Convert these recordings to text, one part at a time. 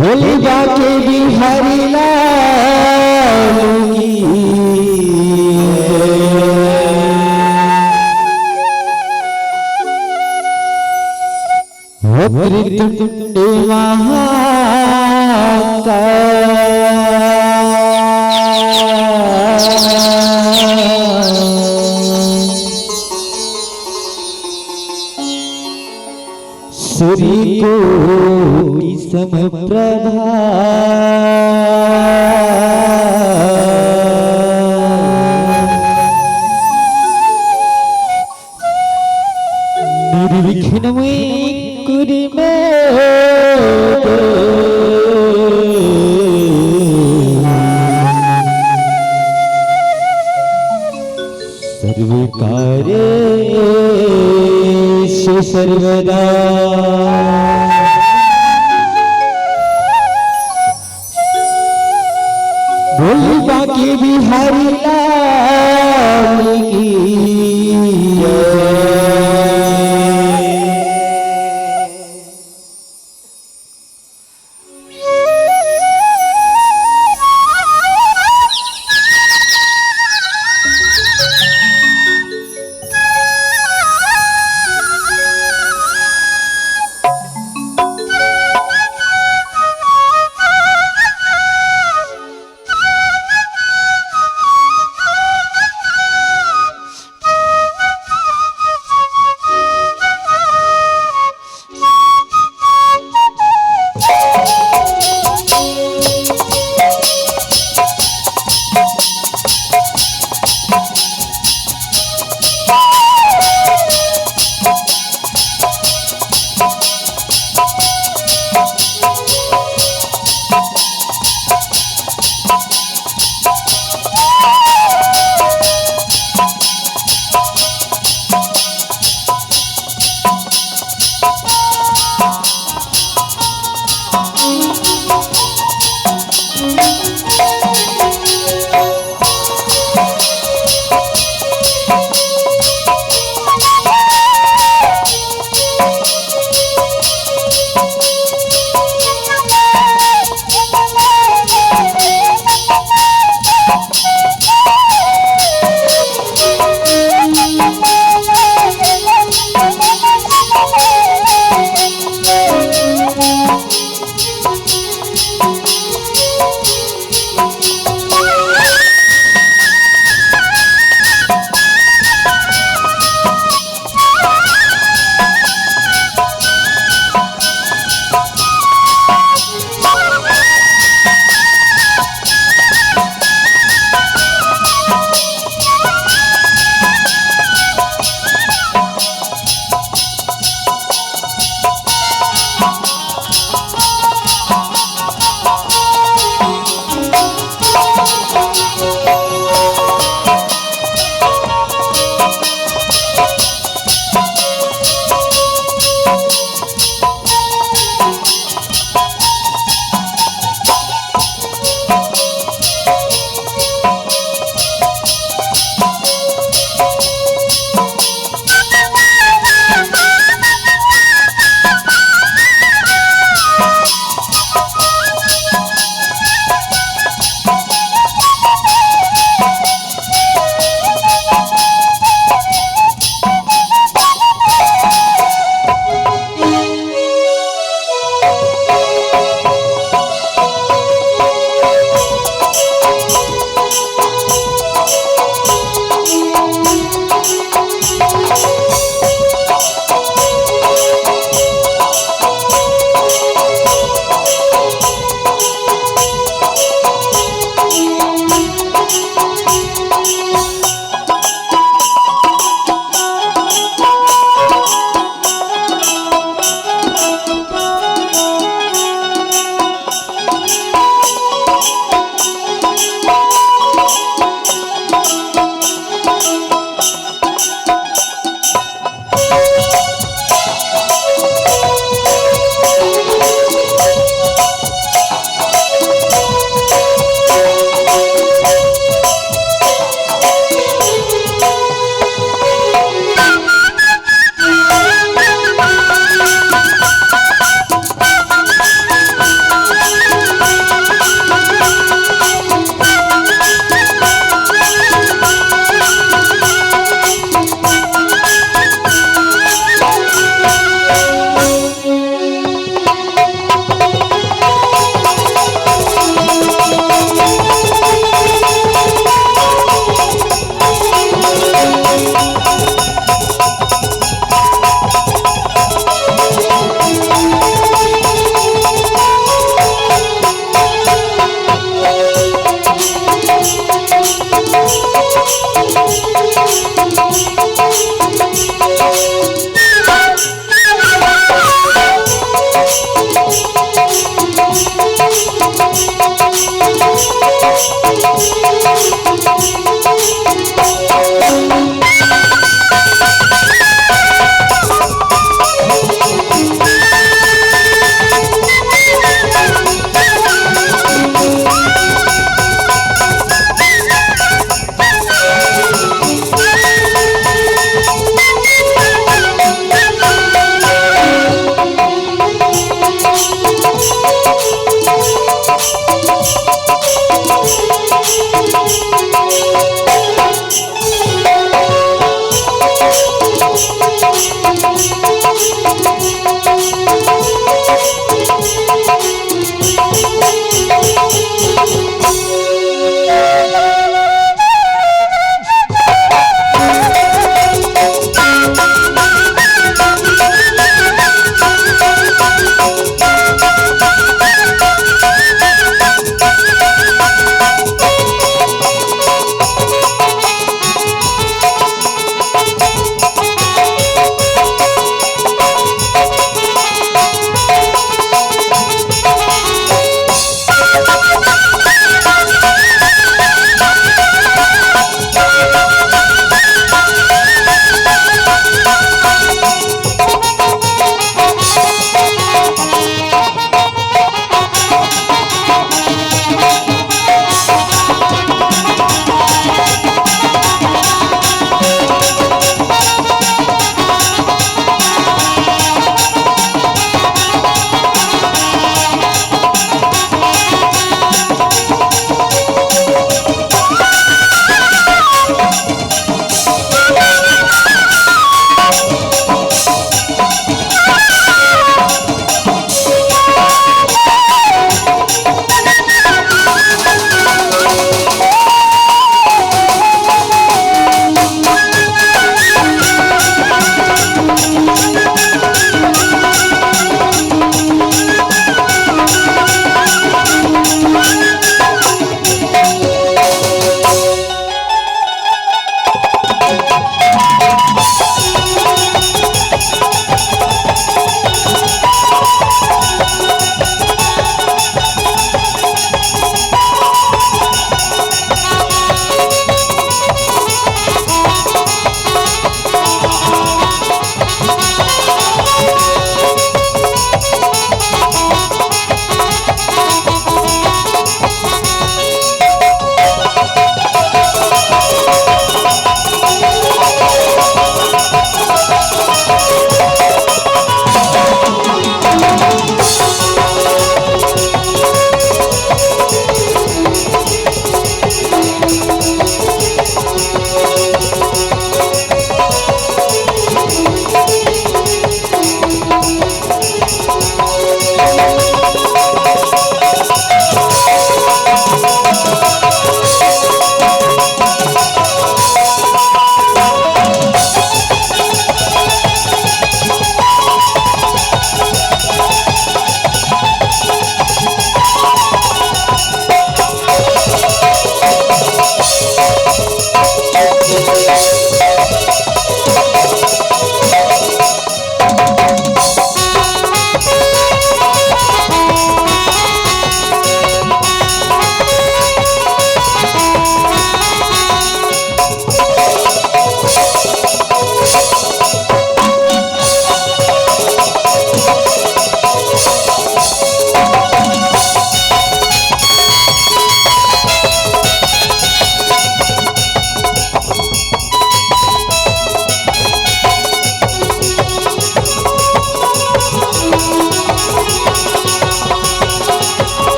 भोलिबा के बिहारी लाल की हो त्रिटुंड सूर्य कोटि समप्रभा निर्विघ्नमयी कुरु मे सर्वकार्येषु सर्वदा भोलिबा के बिहारी लाल की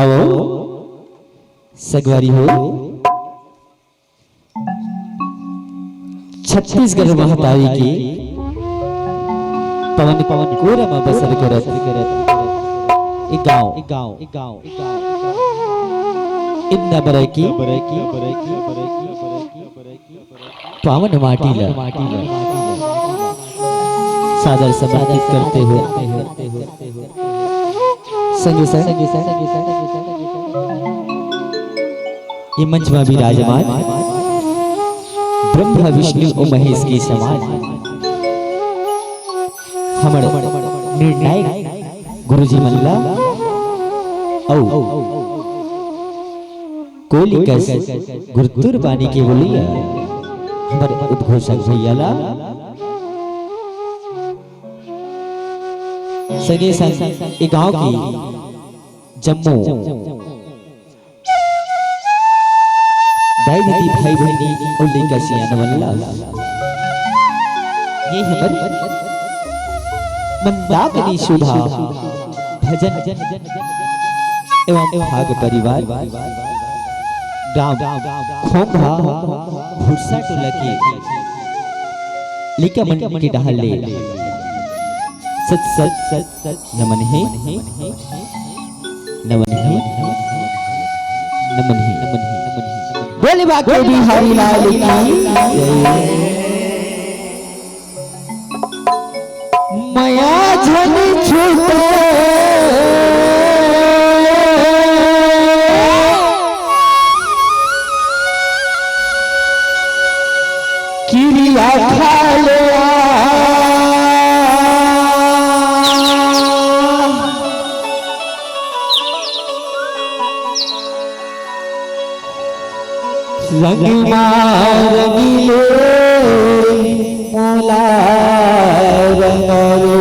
आओ सगवारी हो छत्तीसगढ़ महातारी की पवन पवन कोरम बसर करत एक गांव इन्ना बरकी पावन माटी ला सादर समर्पित करते हुए संगी ये मंच में विराजमान ब्रह्मा विष्णु और महेश के समान हमारे निर्णायक गुरुजी मल्ला औ कोली कस गुरुतुर पानी के बोलिया हमारे उद्घोषक भैयाला सगे संग एक गांव की जम्मू भाई बहनी और लेकर सियानवल्ला ये हमारी मंदाकिनी सुधा भजन एवं भाग परिवार गांव खोंभा भुरसा टोला के लिका मन की डहल ले सत नमन है बोले बाके बिहारी लाल की माया झन छूटे किरिया खा ले रंग मारगिले मोला रंगरे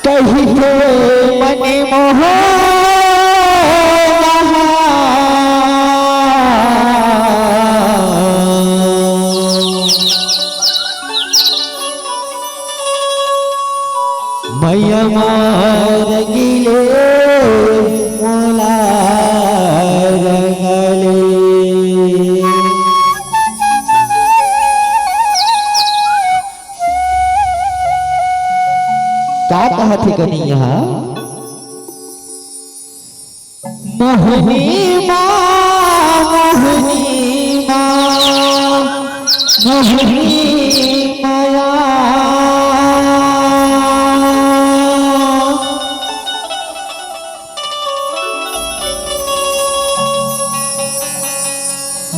कहीं के मन मोह मैया मारगिले मोला रंगले क्या कहा थे कनी यहाँ मोहनी माँ मोहनी माया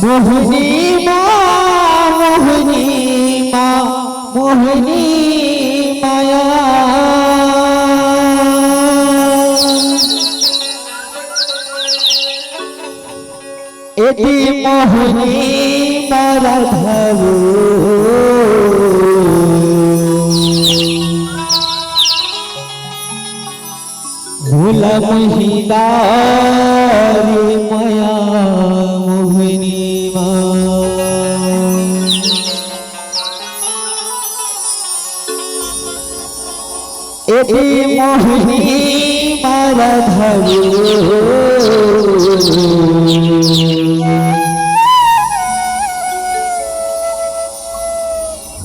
मोहनी माँ मोहनी माया एती मोहनी मारा धरो भूला महिदारी माया मोहनी एती मोहनी मारा धरो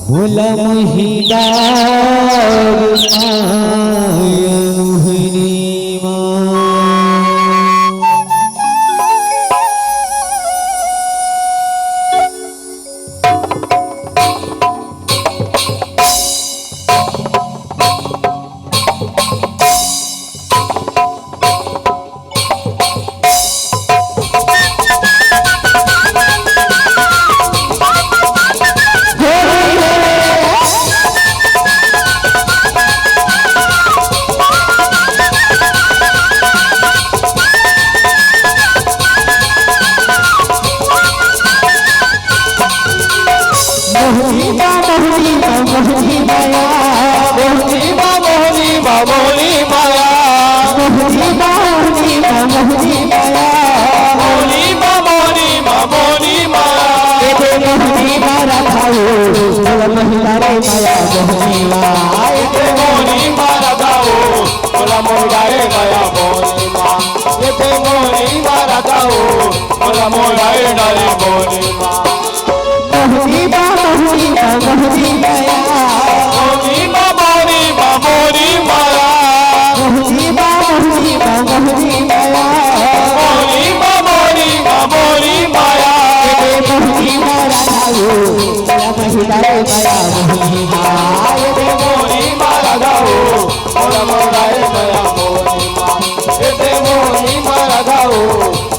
भूला महिदारी माया मोहनी Mohini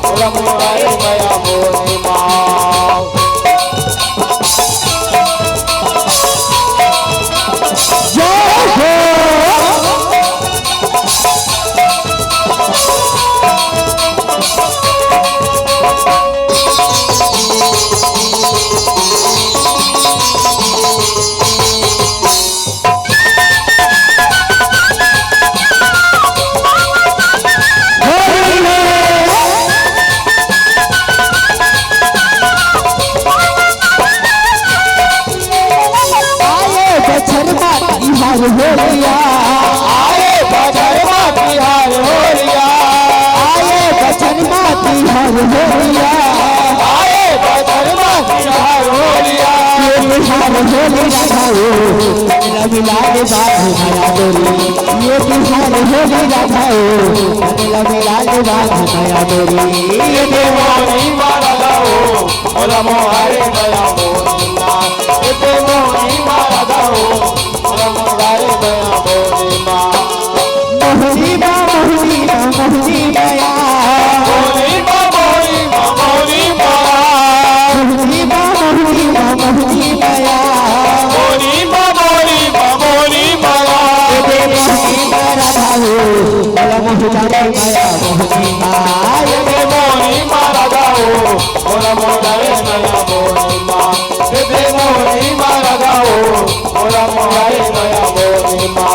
ওরা মোরারে মায়া মনে মা मिलाने बात नया डोरी ये बिहार होली राधाओ मिलाने बात नया डोरी ये मोनी मारा दाओ ओला मोहारे नया मोनीमा ये मोनी मारा दाओ ओला मोहारे नया मोनीमा मोहनीमा मोहनीमा मोहनीमा मोनीमा मोनीमा मोनीमा मोहनीमा मोहनीमा मोहनीमा मोहनीमा माया मोहनीमा ये मोनी मारा दाओ ओला मोहारे नया मोनीमा ये मोनी मारा दाओ ओला मोहारे नया मोनीमा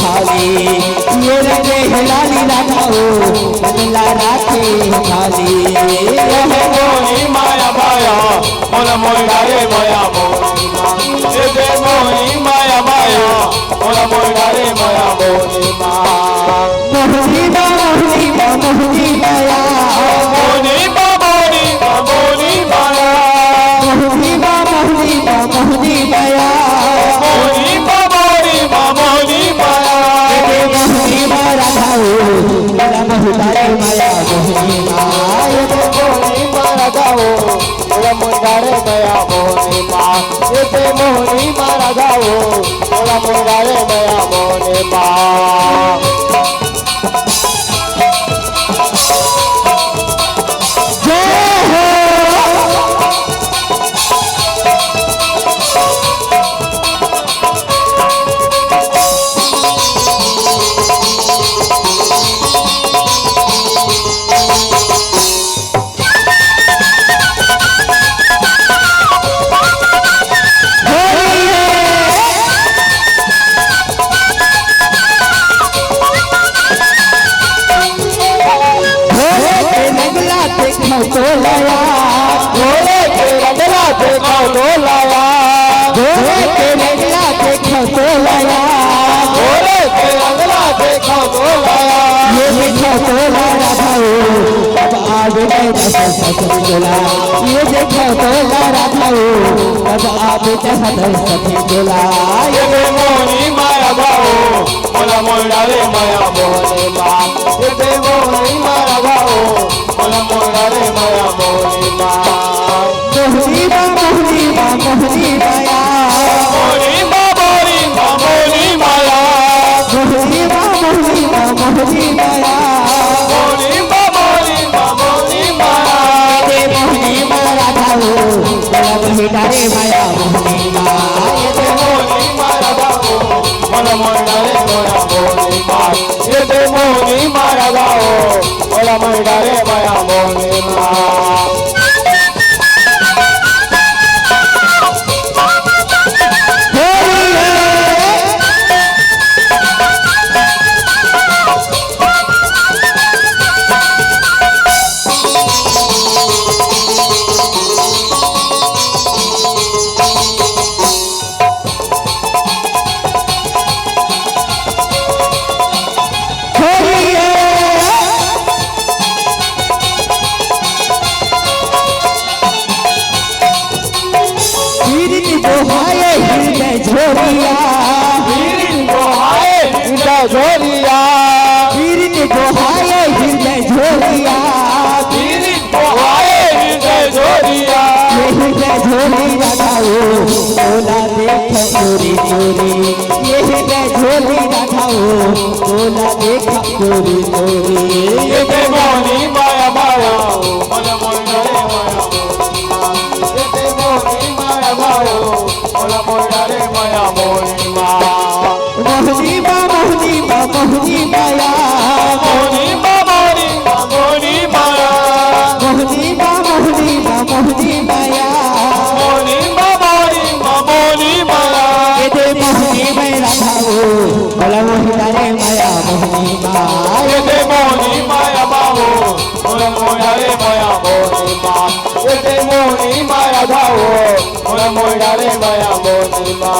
ये रंगे हिलाली राधाओ बदला राखे खाली मोनी माया माया मोला मोला रे माया मोनीमा ये मोनी माया माया मोला मोला रे माया मोनीमा मोहनीमा मोहनीमा मोहनीमा मोनीमा मोनीमा मोनीमा मोहनीमा मोहनीमा मोहनीमा मोनीमा मोनीमा मोनीमा मोहतारे माया मोहनीमा मोनी मारा दाओ ओला मोरारे माया मोनीमा ये मोनी मारा दाओ ओला मोरारे माया मोनीमा तो लाया घोड़े के रंगला देखो तो लाया घोड़े के रंगला देखो तो लाया घोड़े के रंगला देखो तो लाया ये देखो तो लाया भाई अब आगे नहीं दस सखी ये देखो तो लाया भाई अब आगे दस सखी ये मोनी माया भाओ मोला मोला रे माया मोहनी मा ये मोनी माया भाओ मोला मोला रे माया मोहनी मा मोहनीमा मोहनीमा मोहनीमा मोनीमा मोनीमा मोनीमा मोहनीमा मोहनीमा मोहनीमा मोनीमा मोनीमा मोनीमा मोहनीमा राधाओ बड़ा मोहितारे माया मोहनीमा ये मोनी माया भाओ मोला मोला रे माया मोहनी मा ये मोनी माया भाओ मोला मोला रे माया मोहनी मा चोरी ये है झोली राधाओ बोला देखा चोरी चोरी ये ते मोनी माया माया मन मोर डारे माया ये ते मोनी माया माया मन मोर डारे माया मोनी मा मोहनी बा मोहनी बा मोहनी माया मोनी मा मोनी मा मोनी माया मोहनी बा मोहनी बा मोहनी माया मोनी मा मोनी मा मोनी माया ये दे मोहनी में राधाओ बोला मोही डारे माया मोहनी मा ये ते मोनी माया बाबू मन मोर डारे माया मोनी मा ये ते मोनी माया धाओ मन मोर डारे माया मोनी मा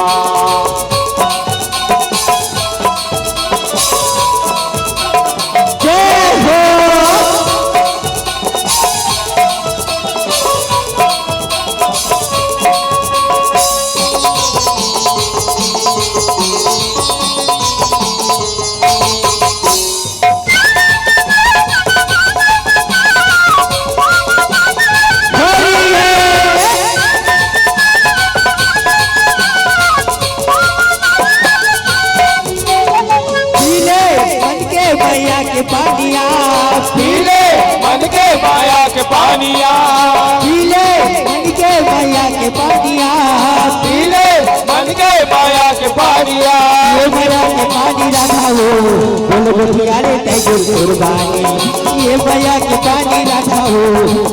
जय हो मैया के पानिया पीले मन के माया के पानिया पीले मन के मैया के पानिया पीले मन के माया के पानिया ये मैया के पानी राधाओ बोल गोठिया रे टैगोर कुर्बानी ये मैया के पानी राधाओ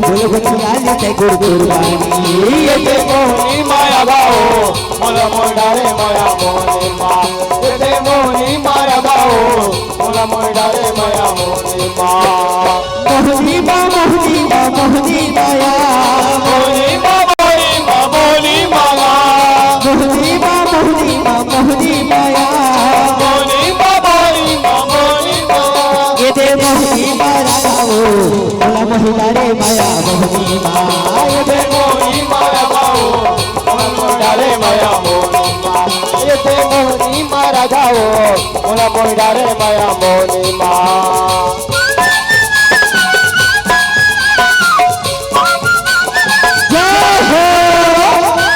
बोल गोठिया रे टैगोर कुर्बानी ये ते मोनी माया भाओ मोला मोर डारे माया मोनी मा ये ते मोनी माया भाओ मोला मोर डारे माया मोनी मा मोहनी बा मोहनी बा मोहनी माया मोनी मा मोनी मा मोनी माया मोहनी बा मोहनी बा मोहनी माया मोनी मा मोनी मा मोनी माया ये दे मोहनी बा राधाओ बोला मोहिला रे माया मोहनी मा ये ते मोनी माया भाओ मोला मोर डारे माया मोनी मा ये ते मोनी माया भाओ मोला मोर डारे माया मोनी मा जय हो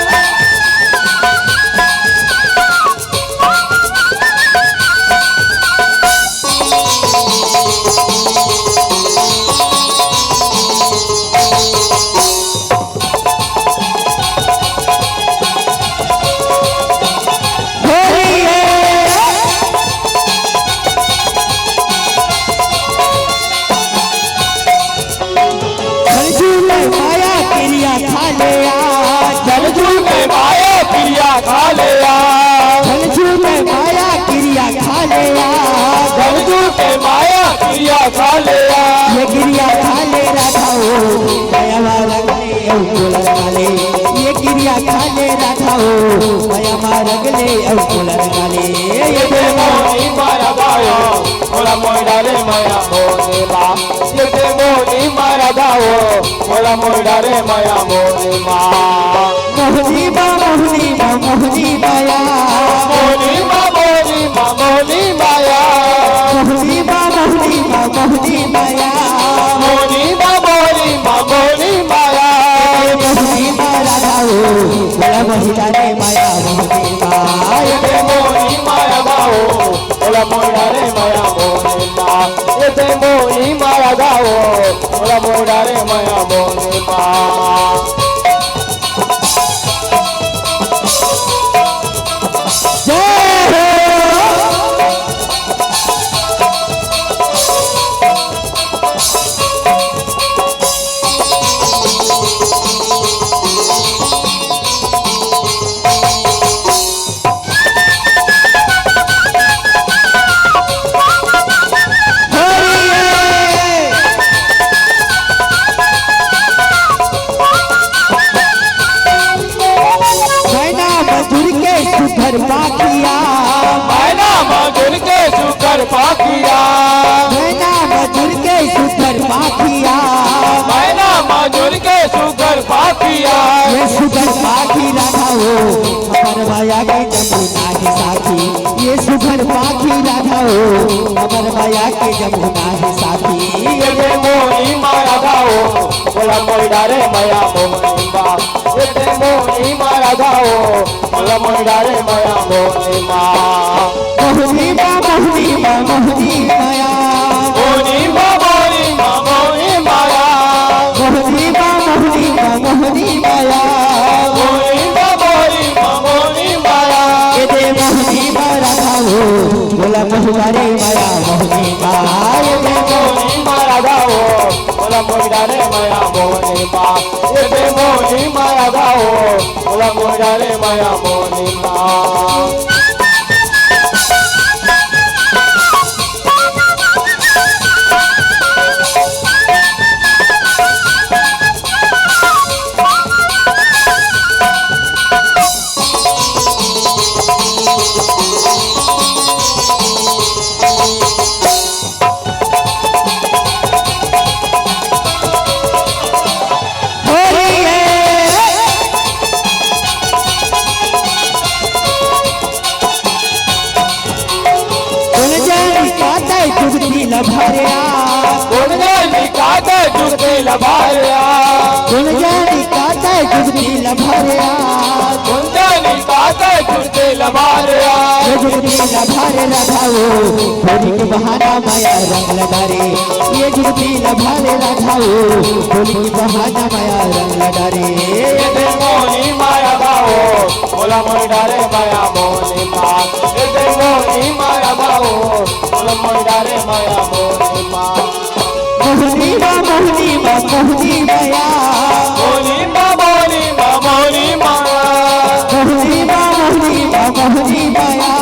माया क्रिया खा लिया जलजू में माया प्रिया खा लिया धनजू में माया क्रिया खा लिया जलजू में माया प्रिया खा लिया ये क्रिया खा ले राधाओ माया रंगले अंकुल वाले ये क्रिया खा ले राधाओ माया रंगले अंकुल वाले ये ते मोनी माया गायो मोला मोर डारे माया मोनी मा ये ते मोनी माया गाओ मोला मोर डारे माया मोनी मा मोहनी बा मोहनी बा मोहनी माया मोनी मा मोनी मा मोनी माया मोहनी बा मोहनी बा मोहनी माया मोनी मा मोनी मा मोनी माया मोहनी बा राधाओ बोला मोहिला रे माया मोहनी मा ये ते मोनी माया गाओ मोला मोर डारे माया मोनी मा ये ते मोनी माया गाओ मोला मोर डारे माया मोनी मा जय हो सुखर पाखिया मैना मधुर के सुकर पाखिया मैना मधुर के सुखर पाखिया मैना मधुर के सुकर पाखिया ये सुखर पाखी राधाओ अमर माया के जमुना ही साथी ये सुखर पाखी राधाओ अमर माया के जमुना ही साथी ये मोनी माया गाओ बोला मोर डारे माया मोनी बा এতে মোহনী মা রাধাও মোলা ময়দারে মায়া মোহনী মা মোহনী মা মোহনী মা মোহনী মায়া মোহনী মা মোহনী মা মোহনী মায়া মোহনী মা মোহনী মা মোহনী মায়া মোহনী মা মোহনী মা মোহনী মায়া এতে মোহনী মা রাধাও বলা মহিলারে মায়া মোহনী মা এতে মোহনী মা রাধাও মোলা ময়দারে মায়া মোহনী মা এতে মোহনী মা রাধাও মোলা ময়দারে মায়া মোহনী মা लभारिया गुण जानी काटे जुगती लभारिया गुण जानी काटे जुगती लभारिया गुण जानी काटे जुगती लभारिया ये जुगती लभारे राधाओ होली के बहाना माया रंग लडारे ये जुगती लभारे राधाओ होली के बहाना माया रंग लडारे ये दे मोहनी माया गाओ बोला मोई डारे माया मोहनी मा ये दे मोहनी माया गाओ बोला मोई डारे माया मोहनी मा मोहनी मा मोहनी मा मोहनी माया मोहनी मा मोहनी मा मोहनी माया मोहनी मा मोहनी मा मोहनी माया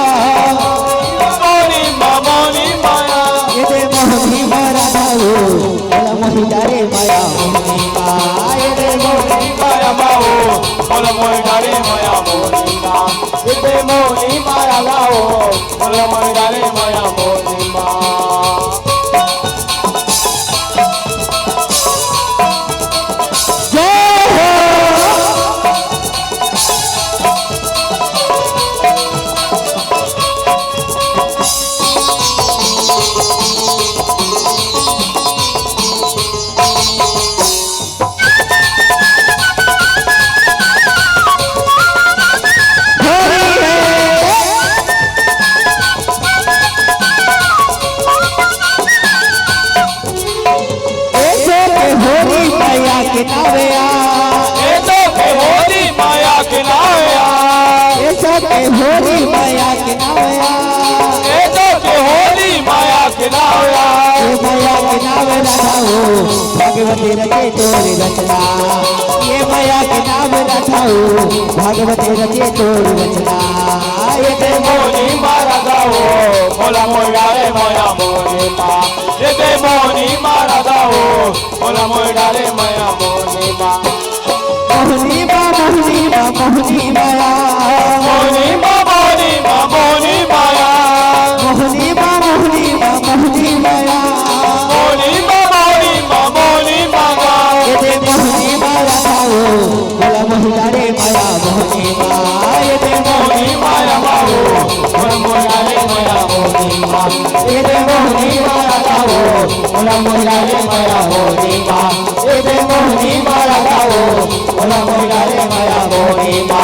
मोहनी मा मोहनी माया ये दे मोहनी मा राधाओ बोला मोही डारे माया मोहनी मा ये दे मोहनी माया गाओ बोला मोई डारे माया मोहनी मा ये दे मोहनी माया गाओ बोला मोई डारे माया मोहनी मा के नावया ऐसो के होली माया के नावया ऐसो के होली माया के नावया ऐसो के होली माया के नावया ये माया के नाव रखाओ भगवती रचे तोरी रचना ये माया के नाव रखाओ भगवती रचे तोरी रचना ये दे मोहनी मारा गाओ बोला मोया रे माया मोहनी मा ये दे मोहनी मारा गाओ बोला मोया रे माया मोहनी मा मोहनी मा मोहनी मा मोहनी माया मोहनी मा मोहनी मा मोहनी माया मोहनी मा मोहनी मा मोहनी माया मोहनी मा मोहनी मा मोहनी माया ये दे मोहनी मा रखाओ बोला मोहिला रे माया मोहनी मा ये दे मोहनी माया गाओ बोला मोया रे माया मोहनी मा ये दे मोहनी मा रखाओ बोला मोहिला रे माया मोहनी मा ये दे मोहनी मा रखाओ बोला मोहिला रे माया मोहनी मा